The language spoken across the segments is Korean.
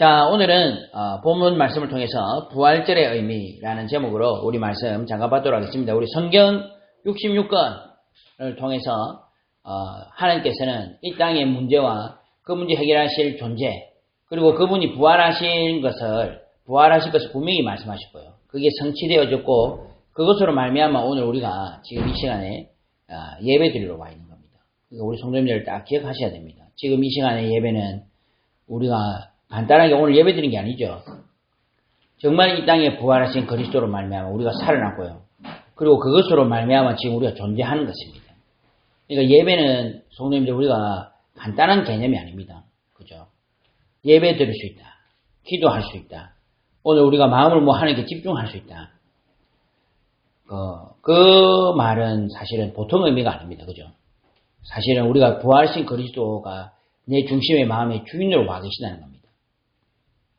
자, 오늘은 본문 말씀을 통해서 부활절의 의미라는 제목으로 우리 말씀 잠깐 받도록 하겠습니다. 우리 성경 66권을 통해서 하나님께서는 이 땅의 문제와 그 문제 해결하실 존재, 그리고 그분이 부활하신 것을 분명히 말씀하실 거예요. 그게 성취되어졌고 그것으로 말미암아 오늘 우리가 지금 이 시간에 예배 드리러 와 있는 겁니다. 그러니까 우리 성도님들 딱 기억하셔야 됩니다. 지금 이 시간의 예배는 우리가 간단하게 오늘 예배 드리는 게 아니죠. 정말 이 땅에 부활하신 그리스도로 말미암아 우리가 살아났고요. 그리고 그것으로 말미암아 지금 우리가 존재하는 것입니다. 그러니까 예배는 성도님들 우리가 간단한 개념이 아닙니다. 그죠? 예배 드릴 수 있다. 기도할 수 있다. 오늘 우리가 마음을 하나님께 집중할 수 있다. 그 말은 사실은 보통 의미가 아닙니다. 그죠? 사실은 우리가 부활하신 그리스도가 내 중심의 마음의 주인으로 와 계시다는 겁니다.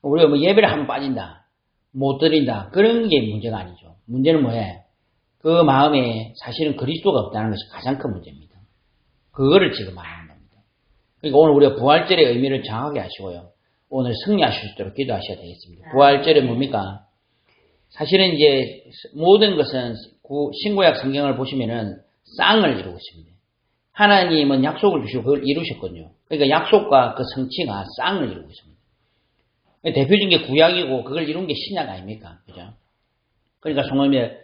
우리가 예배를 한번 빠진다, 못 드린다, 그런 게 문제가 아니죠. 문제는 뭐예요? 그 마음에 사실은 그리스도가 없다는 것이 가장 큰 문제입니다. 그거를 지금 말하는 겁니다. 그러니까 오늘 우리가 부활절의 의미를 정확하게 하시고요. 오늘 승리하실 수 있도록 기도하셔야 되겠습니다. 부활절은 뭡니까? 사실은 이제 모든 것은 신구약 성경을 보시면은 쌍을 이루고 있습니다. 하나님은 약속을 주시고 그걸 이루셨거든요. 그러니까 약속과 그 성취가 쌍을 이루고 있습니다. 대표적인 게 구약이고 그걸 이룬 게 신약 아닙니까? 그죠? 그러니까 성도님들,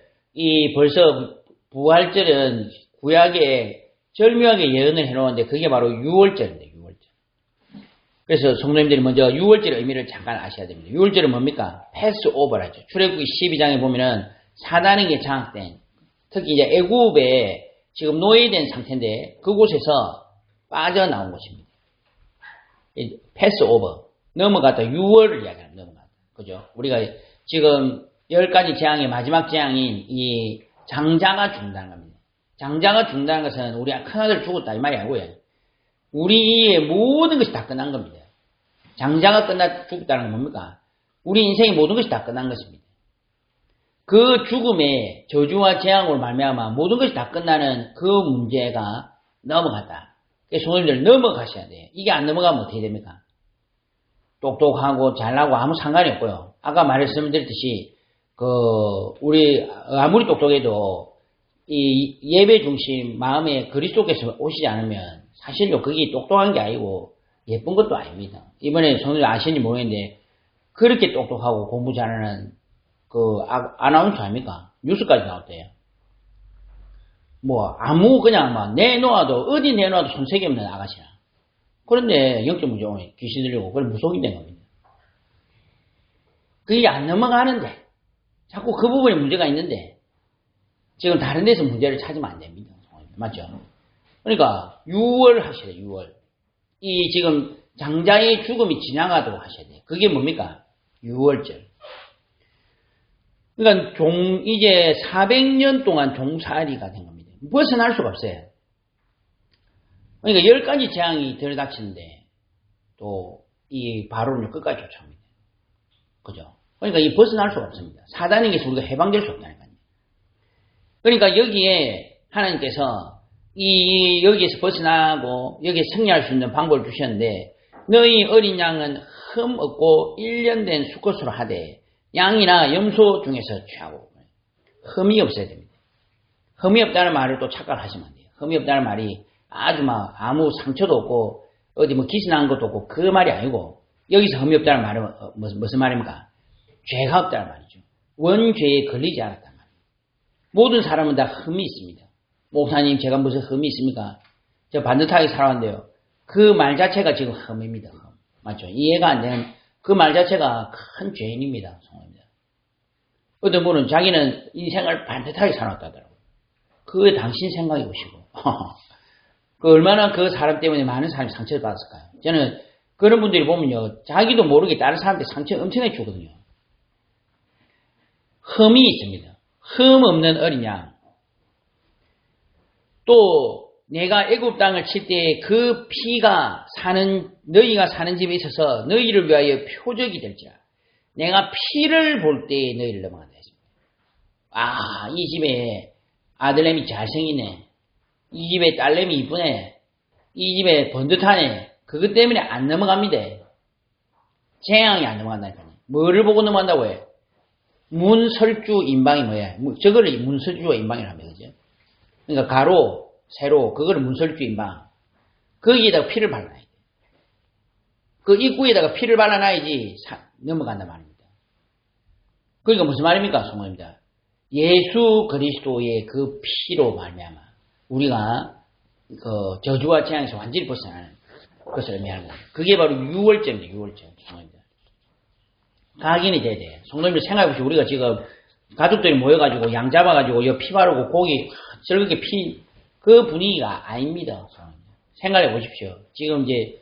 벌써 부활절은 구약에 절묘하게 예언을 해놓았는데 그게 바로 유월절인데, 유월절. 그래서 성도님들이 먼저 유월절의 의미를 잠깐 아셔야 됩니다. 유월절은 뭡니까? 패스오버라죠. 출애굽기 12장에 보면은 사단에게 장악된, 특히 이제 애굽에 지금 노예된 상태인데 그곳에서 빠져나온 것입니다. 패스오버. 넘어갔다. 6월을 이야기하는 넘어갔다. 그죠? 우리가 지금 10가지 재앙의 마지막 재앙인 이 장자가 죽는다는 겁니다. 장자가 죽는다는 것은 우리 큰아들 죽었다 이 말이 아니고요. 우리의 모든 것이 다 끝난 겁니다. 장자가 죽었다는 건 뭡니까? 우리 인생의 모든 것이 다 끝난 것입니다. 그 죽음의 저주와 재앙으로 말미암아 모든 것이 다 끝나는 그 문제가 넘어갔다. 그래서 성도님들 넘어가셔야 돼요. 이게 안 넘어가면 어떻게 됩니까? 똑똑하고 잘나고 아무 상관이 없고요. 아까 말씀드렸듯이 우리 아무리 똑똑해도 이 예배 중심 마음에 그리스도께서 오시지 않으면 사실요 그게 똑똑한 게 아니고 예쁜 것도 아닙니다. 이번에 성도님 아시는지 모르겠는데 그렇게 똑똑하고 공부 잘하는 아나운서 아닙니까? 뉴스까지 나왔대요. 그냥 내놓아도 어디 내놓아도 손색이 없는 아가씨라. 그런데 영적 문제 오면 귀신 들리고 그걸 무속이 된 겁니다. 그게 안 넘어가는데 자꾸 그 부분에 문제가 있는데 지금 다른 데서 문제를 찾으면 안 됩니다. 맞죠? 그러니까 6월 하셔야 돼요. 6월. 이 지금 장자의 죽음이 지나가도록 하셔야 돼요. 그게 뭡니까? 6월절. 그러니까 이제 400년 동안 종살이가 된 겁니다. 벗어날 수가 없어요. 그러니까 10가지 재앙이 들이닥치는데 또 이 바로는 끝까지 쫓아옵니다. 그죠? 그러니까 이 벗어날 수가 없습니다. 사단에게서 우리가 해방될 수 없다니까요. 그러니까 여기에 하나님께서 여기에서 벗어나고 여기에 승리할 수 있는 방법을 주셨는데 너희 어린 양은 흠 없고 1년 된 수컷으로 하되 양이나 염소 중에서 취하고 흠이 없어야 됩니다. 흠이 없다는 말을 또 착각하시면 안 돼요. 흠이 없다는 말이 아주 아무 상처도 없고 어디 기스 난 것도 없고 그 말이 아니고 여기서 흠이 없다는 말은 무슨 말입니까? 죄가 없다는 말이죠. 원죄에 걸리지 않았다는 말이에요. 모든 사람은 다 흠이 있습니다. 목사님 제가 무슨 흠이 있습니까? 저 반듯하게 살아왔는데요. 그 말 자체가 지금 흠입니다. 흠. 맞죠? 이해가 안 되는 그 말 자체가 큰 죄인입니다. 성입니다. 어떤 분은 자기는 인생을 반듯하게 살아왔다더라고요. 그게 당신 생각이 오시고 얼마나 그 사람 때문에 많은 사람이 상처를 받았을까요? 저는 그런 분들이 보면요. 자기도 모르게 다른 사람한테 상처 엄청나게 주거든요. 흠이 있습니다. 흠 없는 어린 양. 또 내가 애굽 땅을 칠 때 그 피가 너희가 사는 집에 있어서 너희를 위하여 표적이 될지라. 내가 피를 볼 때 너희를 넘어간다 했습니다. 이 집에 아들내미 잘생기네. 이 집에 딸내미 이쁘네. 이 집에 번듯하네. 그것 때문에 안 넘어갑니다. 재앙이 안 넘어간다니까요. 뭐를 보고 넘어간다고 해? 문설주 인방이 뭐야? 저거를 문설주와 인방이라고 합니다. 그죠? 그러니까 가로, 세로, 그거를 문설주 인방. 거기에다가 피를 발라놔야 돼. 그 입구에다가 피를 발라놔야지 넘어간단 말입니다. 그러니까 무슨 말입니까? 성모입니다. 예수 그리스도의 그 피로 말미암아 우리가 그 저주와 재앙에서 완전히 벗어나는 것을 의미하는 겁니다. 그게 바로 6월절입니다. 6월절. 성모입니다. 각인이 돼야 돼. 성도님들 생각해보시고 우리가 지금 가족들이 모여가지고 양 잡아가지고 피 바르고 고기 즐겁게 그 분위기가 아닙니다. 생각해 보십시오. 지금 이제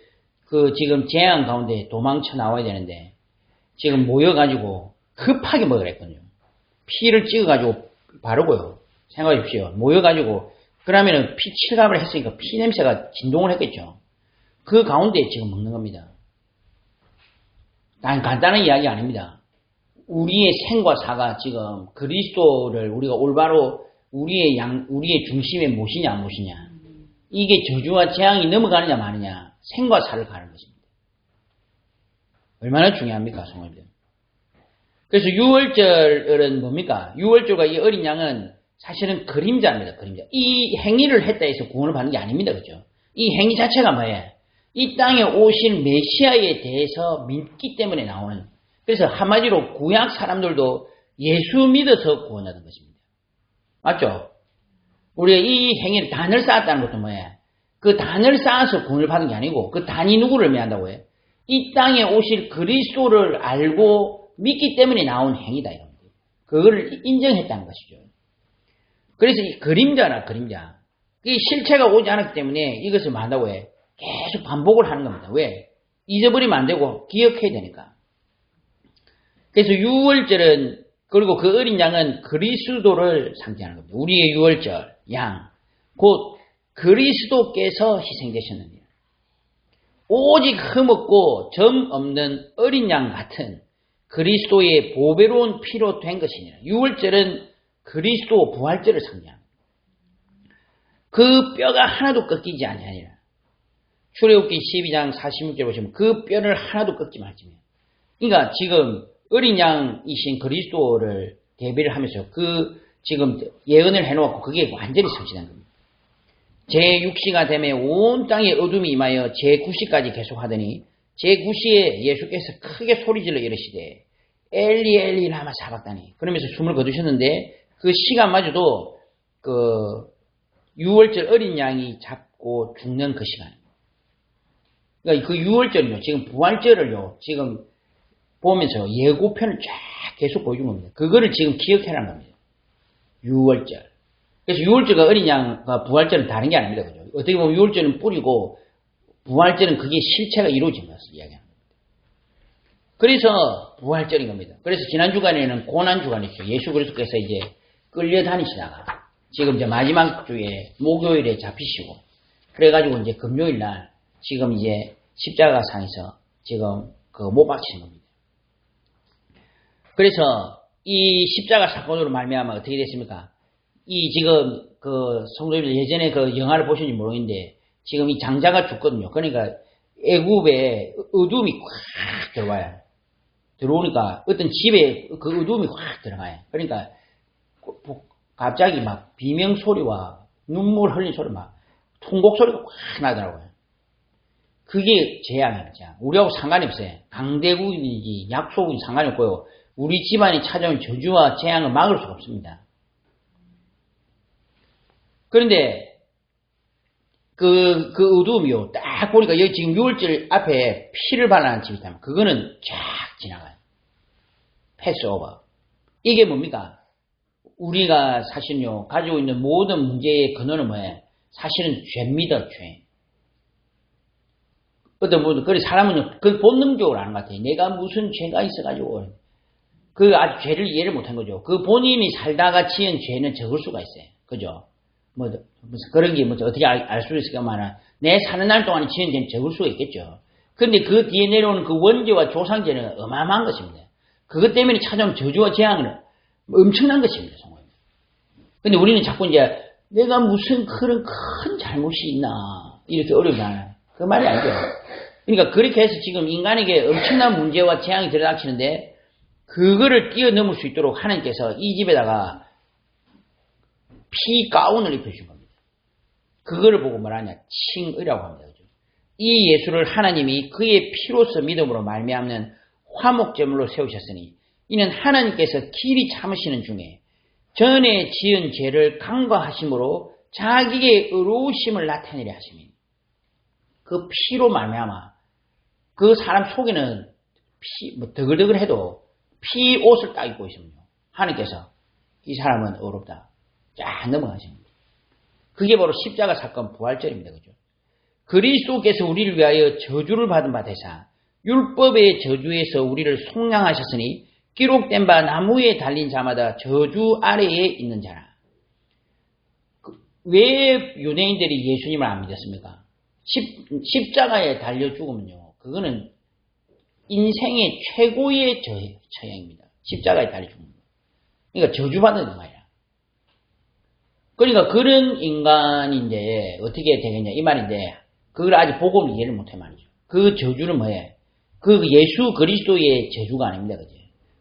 지금 재앙 가운데 도망쳐 나와야 되는데 지금 모여가지고 급하게 먹으라 했거든요. 피를 찍어가지고 바르고요. 생각해 보십시오. 모여가지고 그러면은 피 칠갑을 했으니까 피 냄새가 진동을 했겠죠. 그 가운데 지금 먹는 겁니다. 간단한 이야기 아닙니다. 우리의 생과 사가 지금 그리스도를 우리가 올바로 우리의 중심에 모시냐 안 모시냐. 이게 저주와 재앙이 넘어가느냐 마느냐. 생과 사를 가는 것입니다. 얼마나 중요합니까, 성도님들. 그래서 6월절은 뭡니까? 6월절과 이 어린 양은 사실은 그림자입니다. 그림자. 이 행위를 했다 해서 구원을 받는 게 아닙니다. 그죠? 이 행위 자체가 뭐예요? 이 땅에 오신 메시아에 대해서 믿기 때문에 나오는. 그래서 한마디로 구약 사람들도 예수 믿어서 구원하는 것입니다. 맞죠? 우리가 이 행위를 단을 쌓았다는 것도 뭐예요? 그 단을 쌓아서 구원을 받은 게 아니고 그 단이 누구를 의미한다고 해요? 이 땅에 오실 그리스도를 알고 믿기 때문에 나온 행위다. 이겁니다. 그거를 인정했다는 것이죠. 그래서 이 그림자나 그림자. 이 실체가 오지 않았기 때문에 이것을 뭐 한다고 해? 계속 반복을 하는 겁니다. 왜? 잊어버리면 안 되고 기억해야 되니까. 그래서 6월절은 그리고 그 어린 양은 그리스도를 상징하는 겁니다. 우리의 6월절 양 곧 그리스도께서 희생되셨느니라. 오직 흠없고 점 없는 어린 양 같은 그리스도의 보배로운 피로 된 것이니라. 6월절은 그리스도 부활절을 상징합니다. 그 뼈가 하나도 꺾이지 아니하니라. 출애굽기 12장 46절 보시면 그 뼈를 하나도 꺾지 말지며. 그러니까 지금 어린 양이신 그리스도를 대비를 하면서 지금 예언을 해놓고 그게 완전히 성취된 겁니다. 제6시가 되매 온 땅에 어둠이 임하여 제9시까지 계속하더니 제9시에 예수께서 크게 소리질러 이르시되 엘리 엘리 라마 사박다니 그러면서 숨을 거두셨는데 그 시간마저도 그 6월절 어린 양이 잡고 죽는 그 시간입니다. 그러니까 그 6월절은요 지금 부활절을요 지금 보면서 예고편을 쫙 계속 보여준 겁니다. 그거를 지금 기억해라는 겁니다. 6월절. 그래서 6월절과 어린 양과 부활절은 다른 게 아닙니다. 그죠? 어떻게 보면 6월절은 뿌리고 부활절은 그게 실체가 이루어진 것을 이야기하는 겁니다. 그래서 부활절인 겁니다. 그래서 지난 주간에는 고난주간이죠. 예수 그리스도께서 이제 끌려다니시다가 지금 이제 마지막 주에 목요일에 잡히시고 그래가지고 이제 금요일 날 지금 이제 십자가상에서 지금 못 박히는 겁니다. 그래서 이 십자가 사건으로 말미암아 어떻게 됐습니까? 이 지금 성도님들 예전에 그 영화를 보셨는지 모르겠는데 지금 이 장자가 죽거든요. 그러니까 애굽에 어둠이 확 들어와요. 들어오니까 어떤 집에 그 어둠이 확 들어가요. 그러니까 갑자기 막 비명 소리와 눈물 흘린 소리 막 통곡 소리가 확 나더라고요. 그게 재앙이에요. 우리하고 상관이 없어요. 강대국인지 약소국인지 상관이 없고요. 우리 집안이 찾아온 저주와 재앙을 막을 수가 없습니다. 그런데 그 어둠이요. 딱 보니까 여기 지금 6월절 앞에 피를 발라놓은 집이 있다면 그거는 쫙 지나가요. 패스오버. 이게 뭡니까? 우리가 사실은요 가지고 있는 모든 문제의 근원은 뭐예요? 사실은 죄입니다. 죄. 어떤 분들 그래 사람은 그 본능적으로 아는 것 같아요. 내가 무슨 죄가 있어가지고 아주 죄를 이해를 못한 거죠. 그 본인이 살다가 지은 죄는 적을 수가 있어요. 그죠? 무슨 그런 게 어떻게 알 수 있을까만 내 사는 날 동안에 지은 죄는 적을 수가 있겠죠. 근데 그 뒤에 내려오는 그 원죄와 조상죄는 어마어마한 것입니다. 그것 때문에 찾아온 저주와 재앙은 엄청난 것입니다. 정말. 근데 우리는 자꾸 이제 내가 무슨 그런 큰 잘못이 있나 이렇게 어려움이 하나요? 그 말이 아니죠. 그러니까 그렇게 해서 지금 인간에게 엄청난 문제와 재앙이 들어닥치는데 그거를 뛰어넘을 수 있도록 하나님께서 이 집에다가 피 가운을 입혀준 겁니다. 그거를 보고 뭐라냐? 칭의라고 합니다. 그죠? 이 예수를 하나님이 그의 피로서 믿음으로 말미암는 화목제물로 세우셨으니 이는 하나님께서 길이 참으시는 중에 전에 지은 죄를 간과하심으로 자기의 의로우심을 나타내려 하심이 그 피로 말미암아 그 사람 속에는 더글더글해도 피 옷을 딱 입고 있으면요. 하나님께서 이 사람은 의롭다. 쫙 넘어가십니다. 그게 바로 십자가 사건 부활절입니다. 그죠? 그리스도께서 우리를 위하여 저주를 받은 바 되사 율법의 저주에서 우리를 속량하셨으니 기록된 바 나무에 달린 자마다 저주 아래에 있는 자라. 왜 유대인들이 예수님을 안 믿었습니까? 십자가에 달려 죽으면요. 그거는 인생의 최고의 처형입니다. 십자가에 달려 죽는 거. 그러니까 저주받는 말이야. 그러니까 그런 인간인데 어떻게 되겠냐 이 말인데 그걸 아직 복음을 이해를 못해 말이죠. 그 저주는 뭐예요? 그 예수 그리스도의 저주가 아닙니다. 그죠?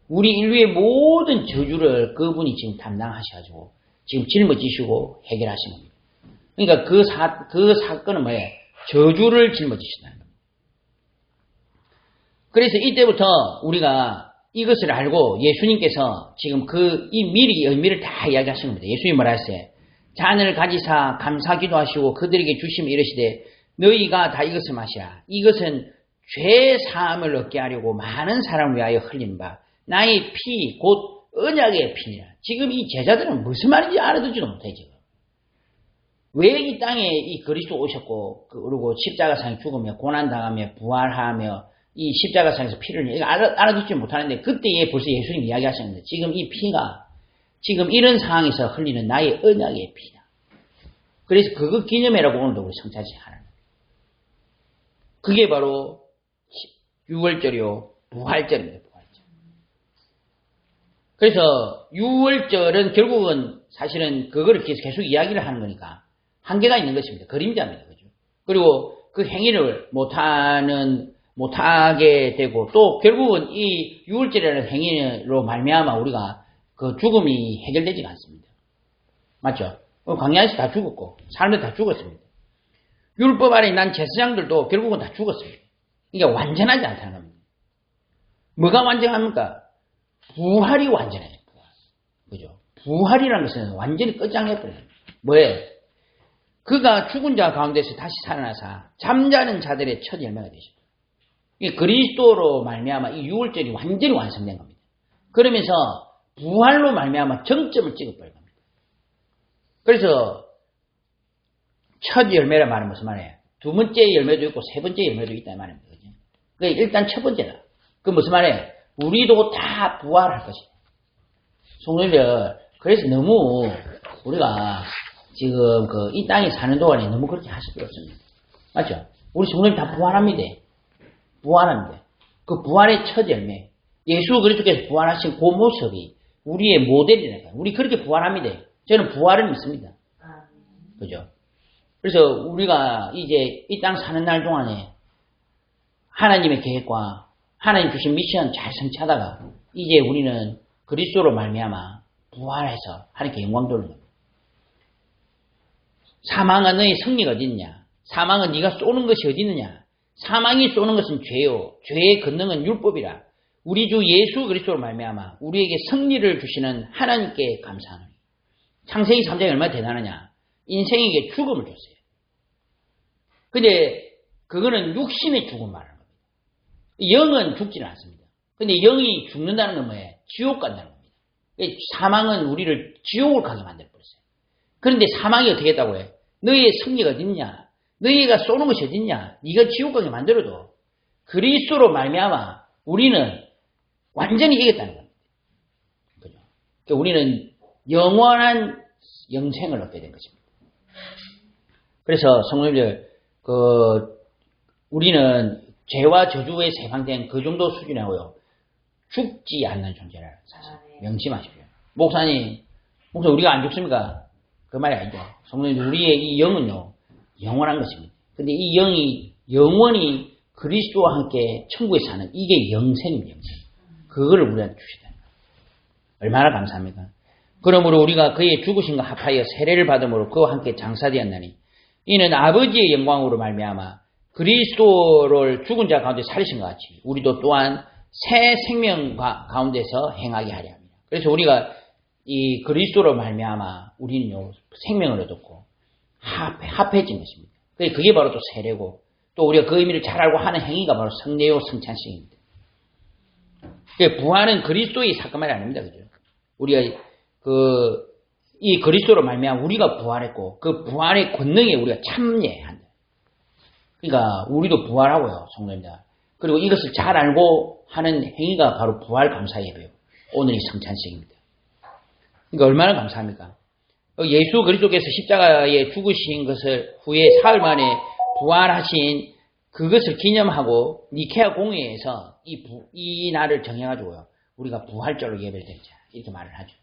우리 인류의 모든 저주를 그분이 지금 담당하셔가지고 지금 짊어지시고 해결하신 겁니다. 그러니까 그 사건은 뭐예요? 저주를 짊어지신다는 겁니다. 그래서 이때부터 우리가 이것을 알고 예수님께서 지금 이 미리 의미를 다 이야기하신 겁니다. 예수님 뭐라 했어요? 잔을 가지사 감사기도 하시고 그들에게 주시며 이르시되 너희가 다 이것을 마시라. 이것은 죄 사함을 얻게 하려고 많은 사람을 위하여 흘린 바 나의 피 곧 언약의 피니라. 지금 이 제자들은 무슨 말인지 알아듣지도 못해 지금. 왜 이 땅에 이 그리스도 오셨고 그리고 십자가상에 죽으며 고난당하며 부활하며 이 십자가상에서 피를 흘리며 알아듣지 못하는데 그때에 벌써 예수님 이야기하셨는데 지금 이 피가 지금 이런 상황에서 흘리는 나의 언약의 피다. 그래서 그거 기념해라고 오늘도 우리 성찬식 하는 거예요. 그게 바로 6월절이요 부활절입니다. 부활절. 그래서 6월절은 결국은 사실은 그거를 계속 이야기를 하는 거니까 한계가 있는 것입니다. 그림자입니다. 그죠? 그리고 그 행위를 못하게 되고 또 결국은 이 6월절이라는 행위로 말미암아 우리가 그 죽음이 해결되지가 않습니다. 맞죠? 광야에서 다 죽었고 사람들 다 죽었습니다. 율법 아래 난 제사장들도 결국은 다 죽었습니다. 이게 완전하지 않다는 겁니다. 뭐가 완전합니까? 부활이 완전해요. 부활. 그죠? 부활이라는 것은 완전히 끝장내버려요. 뭐예요? 그가 죽은 자 가운데서 다시 살아나사 잠자는 자들의 첫 열매가 되십니다. 이 그리스도로 말미암아 이 6월절이 완전히 완성된 겁니다. 그러면서 부활로 말미암아 정점을 찍어버린 겁니다. 그래서 첫 열매란 말은 무슨 말이에요? 두 번째 열매도 있고 세 번째 열매도 있다는 말입니다. 그죠? 그러니까 일단 첫 번째다. 그 무슨 말이에요? 우리도 다 부활할 것이다. 성도님들, 그래서 너무 우리가 지금 이 땅에 사는 동안에 너무 그렇게 하실 필요 없습니다. 맞죠? 우리 성도님 다 부활합니다. 부활합니다. 그 부활의 첫 열매. 예수 그리스도께서 부활하신 그 모습이 우리의 모델이라니까요. 우리 그렇게 부활합니다. 저는 부활을 믿습니다. 그죠? 그래서 우리가 이제 이 땅 사는 날 동안에 하나님의 계획과 하나님 주신 미션 잘 성취하다가 이제 우리는 그리스도로 말미암아 부활해서 하나님께 영광 돌리는 겁니다. 사망은 너의 승리가 어디 있느냐? 사망은 네가 쏘는 것이 어디 있느냐? 사망이 쏘는 것은 죄요. 죄의 권능은 율법이라. 우리 주 예수 그리스도로 말미암아 우리에게 승리를 주시는 하나님께 감사하노니. 창세기 3장이 얼마나 대단하냐? 인생에게 죽음을 줬어요. 근데 그거는 육신의 죽음 말하는 겁니다. 영은 죽지는 않습니다. 근데 영이 죽는다는 건 뭐예요? 지옥 간다는 겁니다. 사망은 우리를 지옥을 가게 만들어버렸어요. 그런데 사망이 어떻게 했다고 해요? 너희의 승리가 어디 있냐? 너희가 쏘는 것이 어디 있냐? 네가 지옥 가게 만들어도 그리스도로 말미암아 우리는 완전히 이겼다는 겁니다. 그죠? 그러니까 우리는 영원한 영생을 얻게 된 것입니다. 그래서 성도님들, 우리는 죄와 저주에 해방된 그 정도 수준이고요. 죽지 않는 존재를 사실 명심하십시오. 목사님 우리가 안 죽습니까? 그 말이 아니죠. 성도님, 우리의 이 영은요 영원한 것입니다. 근데 이 영이 영원히 그리스도와 함께 천국에 사는 이게 영생입니다. 영생. 그거를 우리한테 주시다. 얼마나 감사합니까? 그러므로 우리가 그의 죽으심과 합하여 세례를 받음으로 그와 함께 장사되었나니 이는 아버지의 영광으로 말미암아 그리스도를 죽은 자 가운데 살리신 것 같이 우리도 또한 새 생명 가운데서 행하게 하려 합니다. 그래서 우리가 이 그리스도로 말미암아 우리는요 생명을 얻었고 합해진 것입니다. 그게 바로 또 세례고 또 우리가 그 의미를 잘 알고 하는 행위가 바로 성례요 성찬식입니다. 부활은 그리스도의 사건만이 아닙니다. 그죠? 우리가 이 그리스도로 말미암아 우리가 부활했고 그 부활의 권능에 우리가 참여한다. 그러니까 우리도 부활하고요, 성도입니다. 그리고 이것을 잘 알고 하는 행위가 바로 부활 감사 예배요. 오늘이 성찬식입니다. 그러니까 얼마나 감사합니까? 예수 그리스도께서 십자가에 죽으신 것을 후에 사흘 만에 부활하신 그것을 기념하고 니케아 공회에서 이 날을 정해가지고요. 우리가 부활절로 예배를 드리자. 이렇게 말을 하죠.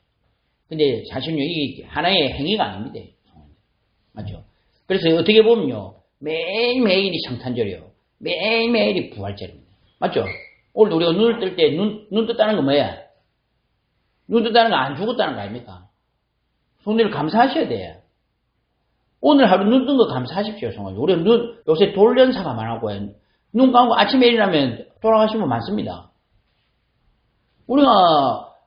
근데 사실은요, 이게 하나의 행위가 아닙니다. 맞죠? 그래서 어떻게 보면요, 매일매일이 성탄절이에요. 매일매일이 부활절입니다. 맞죠? 오늘 우리가 눈을 뜰 때 눈 떴다는 건 뭐야? 눈 떴다는 건 안 죽었다는 거 아닙니까? 성도님 감사하셔야 돼요. 오늘 하루 눈 뜬 거 감사하십시오, 성도님. 우리가 요새 돌연사가 많았고요. 눈 감고 아침에 일어나면 돌아가신 분 많습니다. 우리가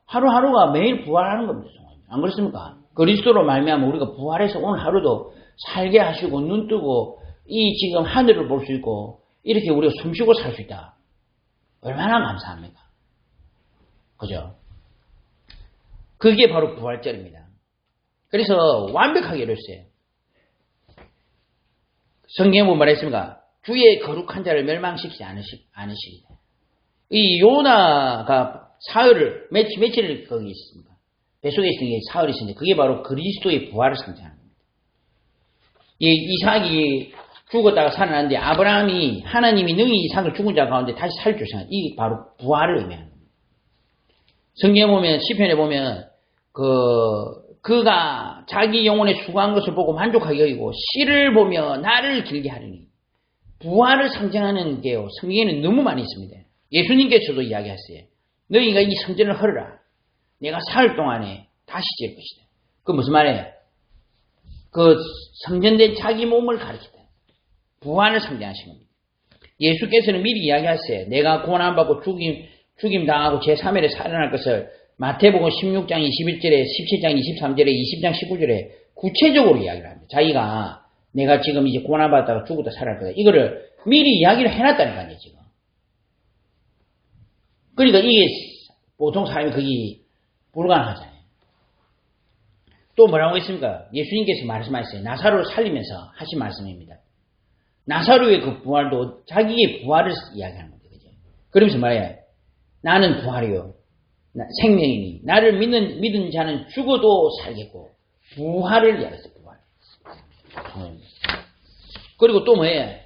하루하루가 매일 부활하는 겁니다, 성도님. 안 그렇습니까? 그리스도로 말미암아 우리가 부활해서 오늘 하루도 살게 하시고 눈 뜨고 이 지금 하늘을 볼 수 있고 이렇게 우리가 숨쉬고 살 수 있다. 얼마나 감사합니까? 그죠? 그게 바로 부활절입니다. 그래서 완벽하게 이뤘어요. 성경에 보면 말했습니까? 주의 거룩한 자를 멸망시키지 않으시리다. 이 요나가 사흘을 며칠을 거기 있습니까? 뱃속에 있는 게 사흘이 있었는데 그게 바로 그리스도의 부활을 상징하는 겁니다. 이 이삭이 죽었다가 살아났는데 아브라함이 하나님이 능히 이삭을 죽은 자 가운데 다시 살려주신 이게 바로 부활을 의미하는 겁니다. 성경에 보면 시편에 보면 그가 자기 영혼에 수고한 것을 보고 만족하게 여기고 씨를 보며 나를 길게 하리니 부활을 상징하는 게요. 성경에는 너무 많이 있습니다. 예수님께서도 이야기했어요. 너희가 이 성전을 헐어라. 내가 사흘 동안에 다시 지을 것이다. 그 무슨 말이에요? 그 성전된 자기 몸을 가리키다. 부활을 상징하신 겁니다. 예수께서는 미리 이야기했어요. 내가 고난받고 죽임 당하고 제3일에 살아날 것을 마태복음 16장 21절에 17장 23절에 20장 19절에 구체적으로 이야기를 합니다. 자기가 내가 지금 이제 고난받다가 죽었다 살아날 거다. 이거를 미리 이야기를 해놨다니까요, 지금. 그러니까 이게 보통 사람이 그게 불가능하잖아요. 또 뭐라고 했습니까? 예수님께서 말씀하셨어요. 나사로를 살리면서 하신 말씀입니다. 나사로의 그 부활도 자기의 부활을 이야기하는 겁니다. 그죠? 그러면서 말해요. 나는 부활이요. 생명이니 나를 믿는 자는 죽어도 살겠고 부활을 이야기했어요. 부활. 그리고 또 뭐예요?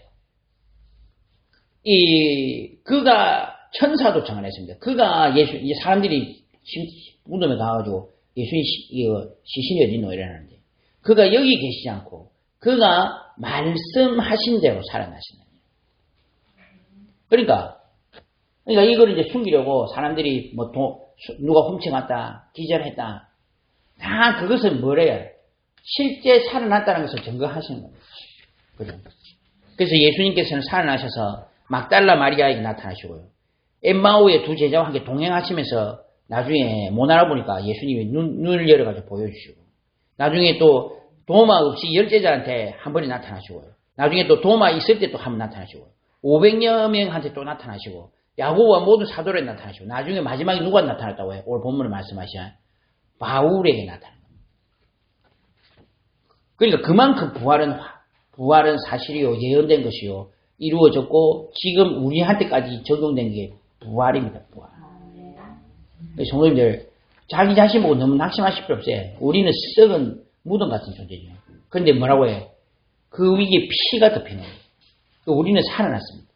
그가 천사도 정언했습니다. 그가 사람들이 무덤에 가가지고 예수님 시신이 어딨노 이러는데 그가 여기 계시지 않고 그가 말씀하신 대로 살아나시는 그러니까 이걸 이제 숨기려고 사람들이 누가 훔쳐갔다, 기절했다. 다 그것은 뭐래요? 실제 살아났다는 것을 증거하시는 겁니다. 그죠? 그래서 예수님께서는 살아나셔서 막달라 마리아에게 나타나시고요. 엠마오의 두 제자와 함께 동행하시면서 나중에 못 알아보니까 예수님이 눈을 열어가지고 보여주시고 나중에 또 도마 없이 열제자한테 한 번에 나타나시고요. 나중에 또 도마 있을 때 또 한 번 나타나시고 500여 명한테 또 나타나시고 야고보와 모든 사도에게 나타나시고 나중에 마지막에 누가 나타났다고 해요? 오늘 본문을 말씀하신 바울에게 나타난 겁니다. 그러니까 그만큼 부활은 사실이요 예언된 것이요 이루어졌고 지금 우리한테까지 적용된 게 부활입니다. 부활. 성도님들 자기 자신 보고 너무 낙심하실 필요 없어요. 우리는 썩은 무덤 같은 존재죠. 그런데 뭐라고 해요? 그 위에 피가 덮이는 거예요. 우리는 살아났습니다.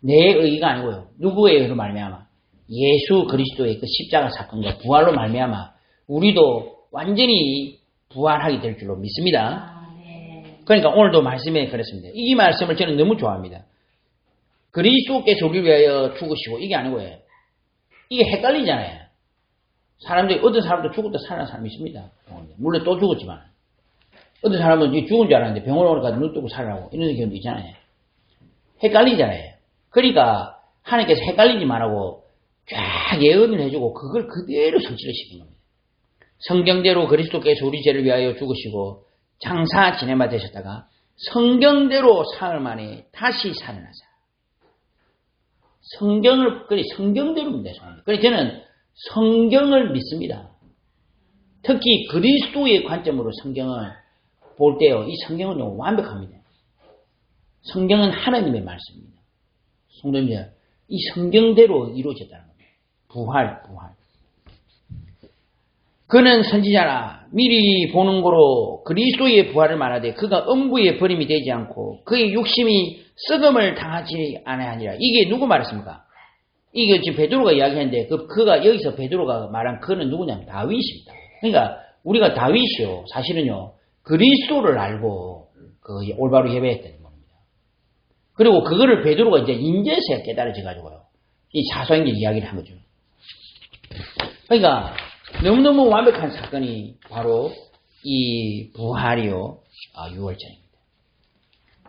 내 의가 아니고요. 누구의 의로 말미암아? 예수 그리스도의 그 십자가 사건과 부활로 말미암아 우리도 완전히 부활하게 될 줄로 믿습니다. 그러니까 오늘도 말씀에 그렇습니다. 이 말씀을 저는 너무 좋아합니다. 그리스도께서 우리를 위하여 죽으시고 이게 아니고요. 이게 헷갈리잖아요. 사람들이 어떤 사람도 죽었다 살아난 사람이 있습니다. 물론 또 죽었지만 어떤 사람은 죽은 줄 알았는데 병원에 오니까 눈 뜨고 살아나고 이런 경우도 있잖아요. 헷갈리잖아요. 그러니까 하나님께서 헷갈리지 말라고 쫙 예언을 해주고 그걸 그대로 성취를 시킨 겁니다. 성경대로 그리스도께서 우리 죄를 위하여 죽으시고 장사 지내마 되셨다가 성경대로 사흘 만에 다시 살아나사. 성경대로입니다. 그래서 저는 성경을 믿습니다. 특히 그리스도의 관점으로 성경을 볼 때요, 이 성경은 완벽합니다. 성경은 하나님의 말씀입니다. 성도님들, 이 성경대로 이루어졌다는 겁니다. 부활. 그는 선지자라 미리 보는 거로 그리스도의 부활을 말하되 그가 음부의 버림이 되지 않고 그의 육심이 썩음을 당하지 아니하니라. 이게 누구 말했습니까? 이게 지금 베드로가 이야기했는데 그가 여기서 베드로가 말한 그는 누구냐면 다윗입니다. 그러니까 우리가 다윗이요 사실은요 그리스도를 알고 그 올바로 예배했다는 겁니다. 그리고 그거를 베드로가 이제 인제서야 깨달아져 가지고요 이 사도행전 이야기를 한 거죠. 그러니까 너무너무 완벽한 사건이 바로 이 부활이요, 유월절입니다.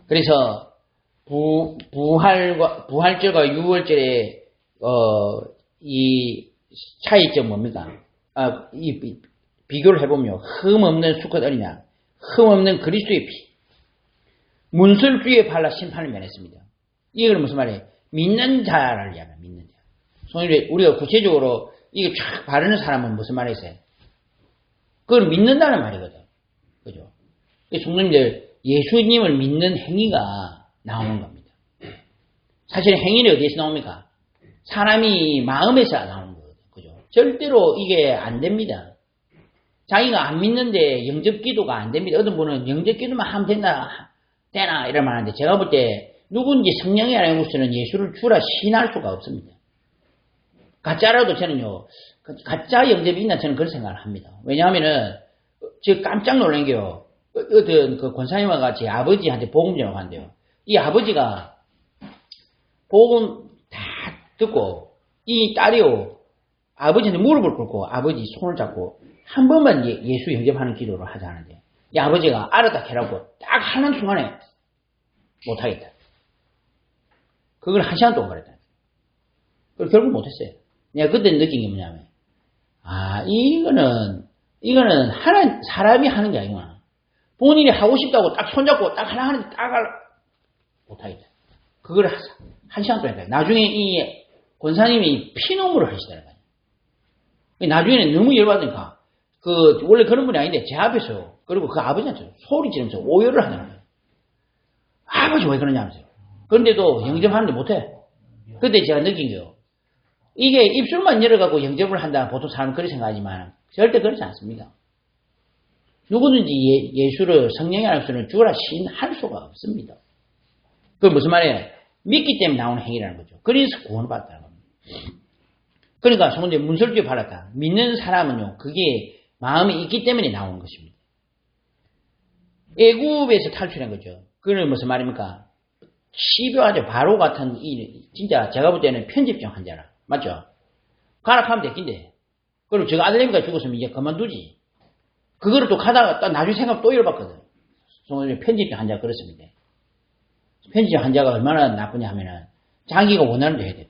그래서 부활절과 유월절의 이 차이점 뭡니까? 이 비교를 해보면 흠없는 수컷 어린 양, 흠없는 그리스도의 피, 문설주에 발라 심판을 면했습니다. 이걸 무슨 말이에요? 믿는 자를 이야기합니다. 믿는 자. 소위 우리가 구체적으로 이게 쫙 바르는 사람은 무슨 말이 있어요? 그걸 믿는다는 말이거든. 그죠? 성도님들, 예수님을 믿는 행위가 나오는 겁니다. 사실 행위는 어디에서 나옵니까? 사람이 마음에서 나오는 거거든. 그죠? 절대로 이게 안 됩니다. 자기가 안 믿는데 영접 기도가 안 됩니다. 어떤 분은 영접 기도만 하면 되나, 이런 말 하는데 제가 볼 때 누군지 성령이 아니고서는 예수를 주라 시인할 수가 없습니다. 가짜라도 저는요, 가짜 영접이 있나 저는 그런 생각을 합니다. 왜냐하면은, 제가 깜짝 놀란 게요, 어떤 그 권사님과 같이 아버지한테 복음 전하고 한대요. 이 아버지가 복음 다 듣고, 이 딸이요, 아버지한테 무릎을 꿇고 아버지 손을 잡고 한 번만 예수 영접하는 기도를 하자는데, 이 아버지가 알았다 캐라고 딱 하는 순간에 못하겠다. 그걸 한 시간 동안 그랬다. 그걸 결국 못했어요. 내가 그때 느낀 게 뭐냐면, 이거는 사람이 하는 게 아니구나. 본인이 하고 싶다고 딱 손잡고 딱 하나 하는데 못하겠다. 그걸 한 시간 동안 했다. 나중에 이 권사님이 피눈물을 하시더라고요. 나중에는 너무 열받으니까, 원래 그런 분이 아닌데, 제 앞에서, 그리고 그 아버지한테 소리 지르면서 오열을 하더라고요. 아버지 왜 그러냐면서요. 그런데도 영접하는데 못해. 그때 제가 느낀 게요. 이게 입술만 열어갖고 영접을 한다. 보통 사람은 그렇게 생각하지만 절대 그렇지 않습니다. 누구든지 예수를 성령이 안에서는 주라 시인할 수가 없습니다. 그건 무슨 말이에요? 믿기 때문에 나오는 행위라는 거죠. 그래서 구원을 받았다는 겁니다. 그러니까 성도에 문설주에 발랐다. 믿는 사람은요. 그게 마음이 있기 때문에 나오는 것입니다. 애굽에서 탈출한 거죠. 그건 무슨 말입니까? 치료하죠. 바로 같은 진짜 제가 볼 때는 편집증 환자라. 맞죠? 가락하면 됐긴데. 그리고 제가 아들내미가 죽었으면 이제 그만두지. 그거를 또 가다가 또 나중에 생각 또 열받거든. 편집증 환자가 그렇습니다. 편집증 환자가 얼마나 나쁘냐 하면은 자기가 원하는 대로 해야 돼.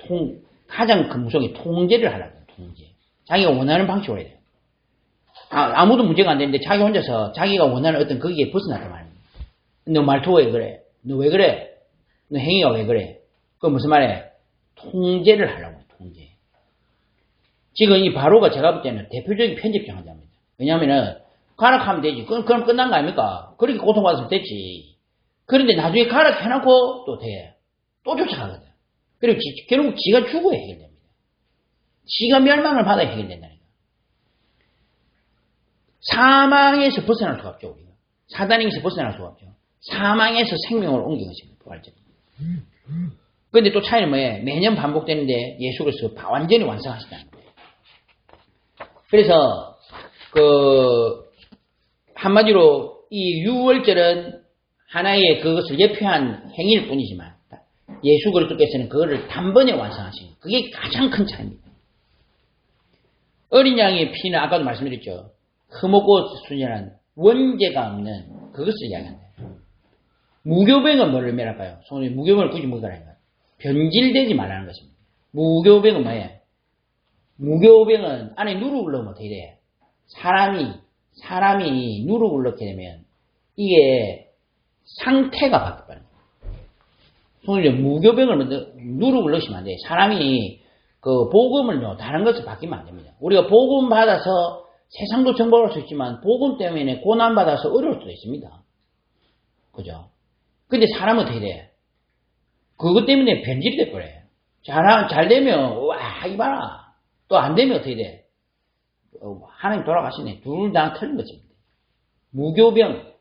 가장 큰 무서운 게 통제를 하라고. 통제. 자기가 원하는 방식으로 해야 돼. 아무도 문제가 안 되는데 자기 혼자서 자기가 원하는 어떤 거기에 벗어났단 말입니다. 너 말투가 왜 그래? 너 왜 그래? 너 행위가 왜 그래? 그건 무슨 말이야? 통제를 하라고. 통제. 지금 이 바로가 제가 볼 때는 대표적인 편집증 환자입니다. 왜냐하면은 가락하면 되지. 그럼 끝난 거 아닙니까? 그렇게 고통받았으면 됐지. 그런데 나중에 가락해놓고 또 돼. 또 쫓아가거든. 그리고 결국 지가 죽어야 해결됩니다. 지가 멸망을 받아야 해결된다니까. 사망에서 벗어날 수가 없죠. 우리가. 사단에게서 벗어날 수가 없죠. 사망에서 생명으로 옮긴 것입니다. 부활절. 그런데 또 차이는 뭐예요? 매년 반복되는데 예수 그리스도 완전히 완성하시다는 거예요. 그래서 한마디로 이 유월절은 하나의 그것을 예표한 행위일 뿐이지만 예수 그리스도께서는 그거를 단번에 완성하신 거예요. 그게 가장 큰 차이입니다. 어린 양의 피는 아까도 말씀드렸죠. 흠없고 순전한 원죄가 없는 그것을 이야기한다. 무교병은 뭐를 의미할까요? 손님 무교병을 굳이 뭐라는 거예요? 변질되지 말라는 것입니다. 무교병은 뭐예요? 무교병은 안에 누룩을 넣으면 어떻게 돼요? 사람이 누룩을 넣게 되면 이게 상태가 바뀌어요. 손님 무교병을 누룩을 넣으시면 안 돼요. 사람이 그 복음을요 다른 것을 바뀌면 안 됩니다. 우리가 복음 받아서 세상도 정복할 수 있지만 복음 때문에 고난 받아서 어려울 수도 있습니다. 그죠? 근데 사람은 어떻게 돼? 그것 때문에 변질이 돼버려요. 잘 되면 와 이봐라. 또 안 되면 어떻게 돼? 하나님 돌아가시네. 둘 다 틀린 것입니다. 무교병.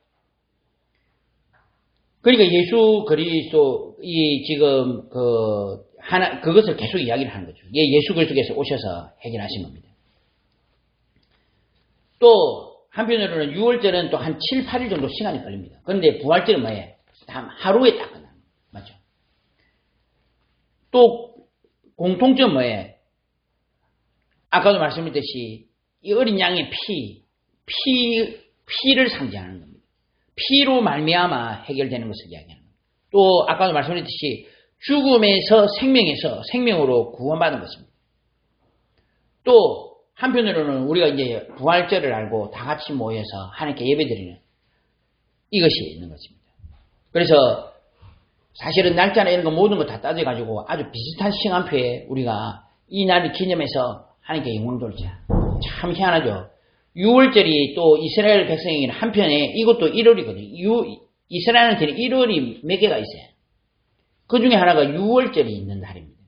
그러니까 예수 그리스도 이 지금 그것을 계속 이야기를 하는 거죠. 예수 그리스도께서 오셔서 해결하신 겁니다. 또 한편으로는 6월절은 또 한 7, 8일 정도 시간이 걸립니다. 그런데 부활절은 뭐예요? 하루에 딱 끝나는 거예요. 맞죠? 또 공통점 뭐예요? 아까도 말씀드렸듯이 이 어린 양의 피를 상징하는 겁니다. 피로 말미암아 해결되는 것을 이야기하는 겁니다. 또 아까도 말씀드렸듯이 죽음에서 생명으로 구원받은 것입니다. 또 한편으로는 우리가 이제 부활절을 알고 다 같이 모여서 하나님께 예배드리는 이것이 있는 것입니다. 그래서 사실은 날짜나 이런 거 모든 거 다 따져가지고 아주 비슷한 시간표에 우리가 이 날을 기념해서 하나님께 영광 돌자. 참 희한하죠. 6월절이 또 이스라엘 백성에게는 한편에 이것도 1월이거든요. 이스라엘한테는 1월이 몇 개가 있어요. 그 중에 하나가 6월절이 있는 날입니다.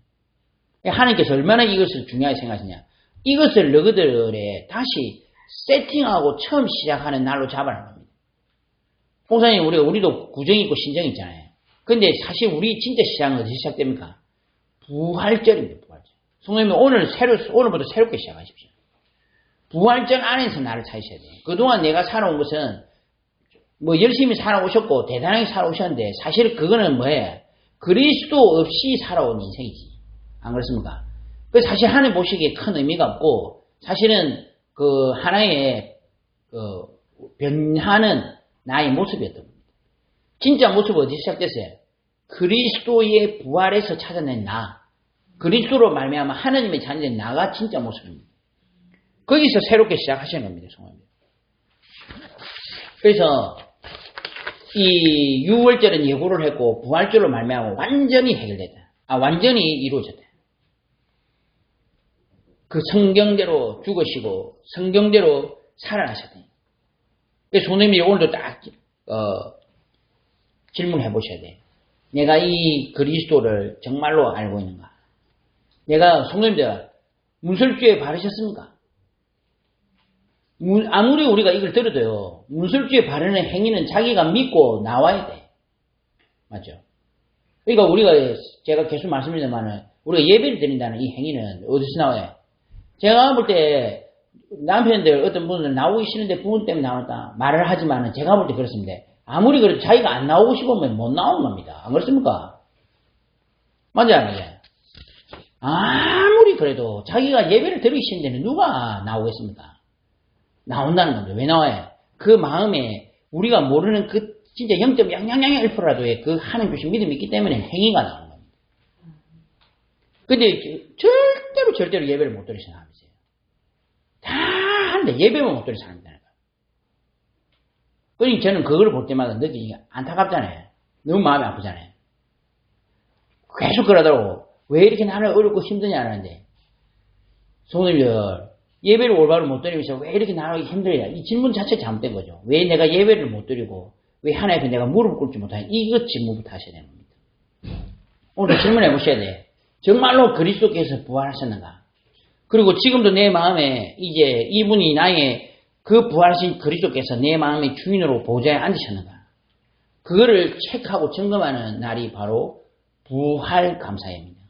하나님께서 얼마나 이것을 중요하게 생각하시냐. 이것을 너희들의 다시 세팅하고 처음 시작하는 날로 잡아라는 겁니다. 목사님, 우리도 구정이 있고 신정이 있잖아요. 근데 사실 우리 진짜 시작은 어디서 시작됩니까? 부활절입니다, 부활절. 성도님, 오늘부터 새롭게 시작하십시오. 부활절 안에서 나를 찾으셔야 돼요. 그동안 내가 살아온 것은 뭐 열심히 살아오셨고 대단하게 살아오셨는데 사실 그거는 뭐예요? 그리스도 없이 살아온 인생이지. 안 그렇습니까? 그 사실 하나님 보시기에 큰 의미가 없고 사실은 그 하나의 변하는 나의 모습이었던 겁니다. 진짜 모습은 어디서 시작됐어요? 그리스도의 부활에서 찾아낸 나. 그리스도로 말미암아 하나님의 자녀된 나가 진짜 모습입니다. 거기서 새롭게 시작하시는 겁니다. 성화입니다. 그래서 이 6월절은 예고를 했고 부활절로 말미암아 완전히 해결됐다. 완전히 이루어졌다. 그 성경대로 죽으시고 성경대로 살아나셨다. 그래서 손님이 오늘도 딱 질문해 보셔야 돼요. 내가 이 그리스도를 정말로 알고 있는가? 내가 성도님들 문설주에 바르셨습니까? 아무리 우리가 이걸 들어도요. 문설주에 바르는 행위는 자기가 믿고 나와야 돼. 맞죠? 그러니까 우리가 제가 계속 말씀드리지만 우리가 예배를 드린다는 이 행위는 어디서 나와요? 제가 볼 때 남편들 어떤 분들 나오기 싫은데 부분 때문에 나왔다 말을 하지만은 제가 볼 때 그렇습니다. 아무리 그래도 자기가 안 나오고 싶으면 못 나오는 겁니다. 안 그렇습니까? 맞아요. 아무리 그래도 자기가 예배를 드리기 싫은데 누가 나오겠습니까? 나온다는 겁니다. 왜 나와요? 그 마음에 우리가 모르는 그 진짜 0.0001%라도의 그 하나님 주신 믿음이 있기 때문에 행위가 나오는 겁니다. 근데 절대로 예배를 못 드리는 사람이세요. 다 하는데 예배만 못 드리는 사람이라는 거예요. 그러니 저는 그걸 볼 때마다 느끼기 안타깝잖아요. 너무 마음이 아프잖아요. 계속 그러더라고. 왜 이렇게 나를 어렵고 힘드냐는데 성도님들 예배를 올바로 못 드리면서 왜 이렇게 나를 힘들냐 이 질문 자체가 잘못된 거죠. 왜 내가 예배를 못 드리고 왜 하나님 앞에 내가 무릎을 꿇지 못하냐 이것 질문부터 하셔야 되는 겁니다. 오늘 질문해 보셔야 돼요. 정말로 그리스도께서 부활하셨는가? 그리고 지금도 내 마음에 이제 이분이 나의 그 부활하신 그리스도께서 내 마음의 주인으로 보좌에 앉으셨는가? 그거를 체크하고 점검하는 날이 바로 부활 감사입니다.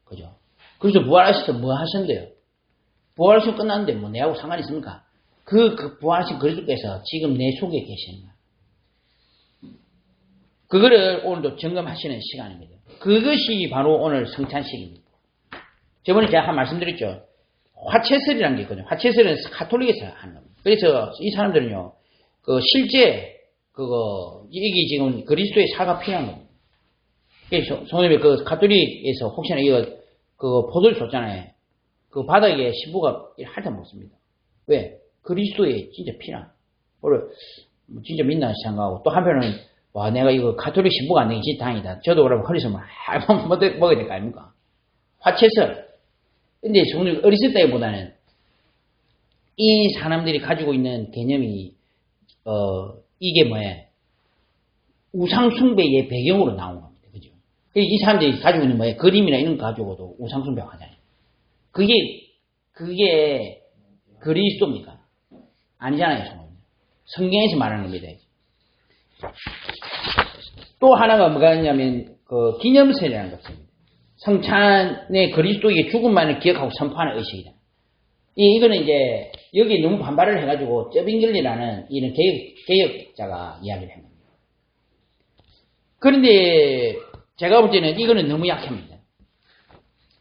그죠? 그래서 부활하셔서 뭐 하셨는데요? 부활하시면 끝났는데 뭐 내하고 상관이 있습니까? 그 부활하신 그리스도께서 지금 내 속에 계시는가? 그거를 오늘도 점검하시는 시간입니다. 그것이 바로 오늘 성찬식입니다. 저번에 제가 한 말씀드렸죠. 화채설이라는 게 있거든요. 화채설은 가톨릭에서 하는 겁니다. 그래서 이 사람들은요, 실제, 이게 지금 그리스도의 사가 필요한 겁니다. 그래서, 성도님, 가톨릭에서 혹시나 포도를 줬잖아요. 그 바닥에 신부가 핥아 먹습니다. 왜? 그리스도의 진짜 피나. 진짜 믿나 생각하고, 또 한편은, 와, 내가 이거 가톨릭 신부가 안 되기 진짜 다행이다. 저도 그러면 허리서 먹어야 될 거 아닙니까? 화채설. 근데 성도님, 어렸을 때보다는, 이 사람들이 가지고 있는 개념이, 이게 뭐예요? 우상숭배의 배경으로 나온 겁니다. 그죠? 이 사람들이 가지고 있는 뭐예요? 그림이나 이런 거 가지고도 우상숭배 하잖아요. 그게 그리스도입니까? 아니잖아요. 성경에서 말하는 겁니다. 또 하나가 뭐가 있냐면 기념설이라는 것입니다. 성찬의 그리스도의 죽음만을 기억하고 선포하는 의식이다. 이거는 이제 여기 너무 반발을 해가지고 쩌빙글리라는 이런 개혁자가 이야기를 합니다. 그런데 제가 볼 때는 이거는 너무 약합니다.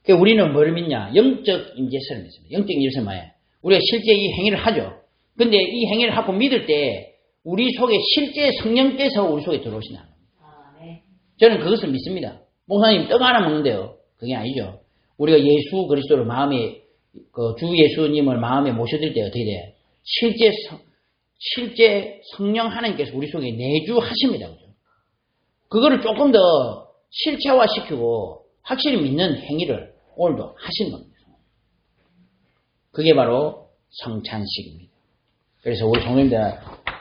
우리는 뭘 믿냐? 영적 임재설을 믿습니다. 영적 임재설은 뭐예요? 우리가 실제 이 행위를 하죠. 근데 이 행위를 하고 믿을 때 우리 속에 실제 성령께서 우리 속에 들어오신다는 겁니다. 저는 그것을 믿습니다. 목사님 떡 하나 먹는데요. 그게 아니죠. 우리가 예수 그리스도를 마음에 주 예수님을 마음에 모셔들 때 어떻게 돼요? 실제 성령 하나님께서 우리 속에 내주하십니다. 그죠? 그거를 조금 더 실체화시키고 확실히 믿는 행위를 오늘도 하시는 겁니다. 그게 바로 성찬식입니다. 그래서 우리 성도님들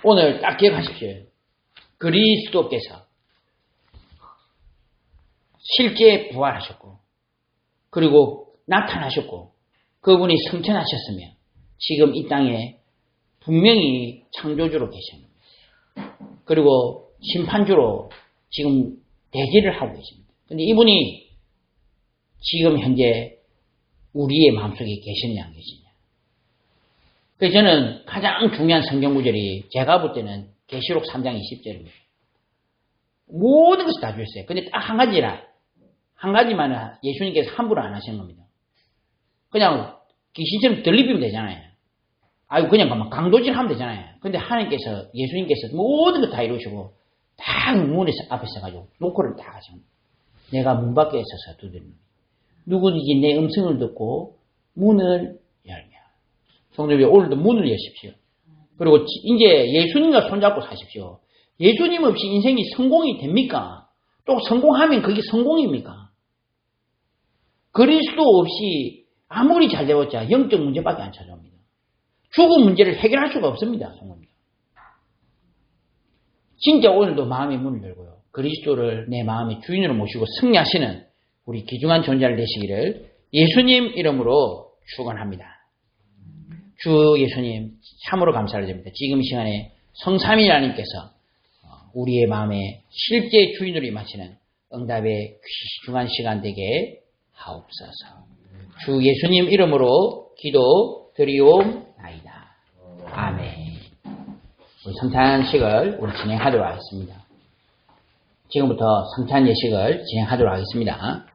오늘 딱 기억하십시오. 그리스도께서 실제 부활하셨고 그리고 나타나셨고 그분이 성천하셨으며 지금 이 땅에 분명히 창조주로 계십니다. 그리고 심판주로 지금 대기를 하고 계십니다. 근데 이분이 지금 현재 우리의 마음속에 계시냐 안 계시냐. 그래서 저는 가장 중요한 성경 구절이 제가 볼 때는 계시록 3장 20절입니다. 모든 것을 다 주셨어요. 근데 딱 한 가지만 예수님께서 함부로 안 하시는 겁니다. 그냥 귀신처럼 들리비면 되잖아요. 그냥 강도질 하면 되잖아요. 근데 하나님께서, 예수님께서 모든 것 다 이루시고, 다 문 앞에 서가지고, 노크를 다 하십니다. 내가 문 밖에 서서 두드립니다. 누구든지 내 음성을 듣고, 문을 열며. 성도님, 오늘도 문을 여십시오. 그리고 이제 예수님과 손잡고 사십시오. 예수님 없이 인생이 성공이 됩니까? 또 성공하면 그게 성공입니까? 그리스도 없이 아무리 잘 되었자 영적 문제밖에 안 찾아옵니다. 죽음 문제를 해결할 수가 없습니다. 진짜 오늘도 마음의 문을 열고요. 그리스도를 내 마음의 주인으로 모시고 승리하시는 우리 귀중한 존재를 되시기를 예수님 이름으로 축원합니다. 주 예수님 참으로 감사를 드립니다. 지금 이 시간에 성삼위 하나님께서 우리의 마음에 실제 주인으로 임하시는 응답의 귀중한 시간 되게 하옵소서. 주 예수님 이름으로 기도 드리옵나이다. 아멘. 우리 성찬식을 우리 진행하도록 하겠습니다. 지금부터 성찬 예식을 진행하도록 하겠습니다.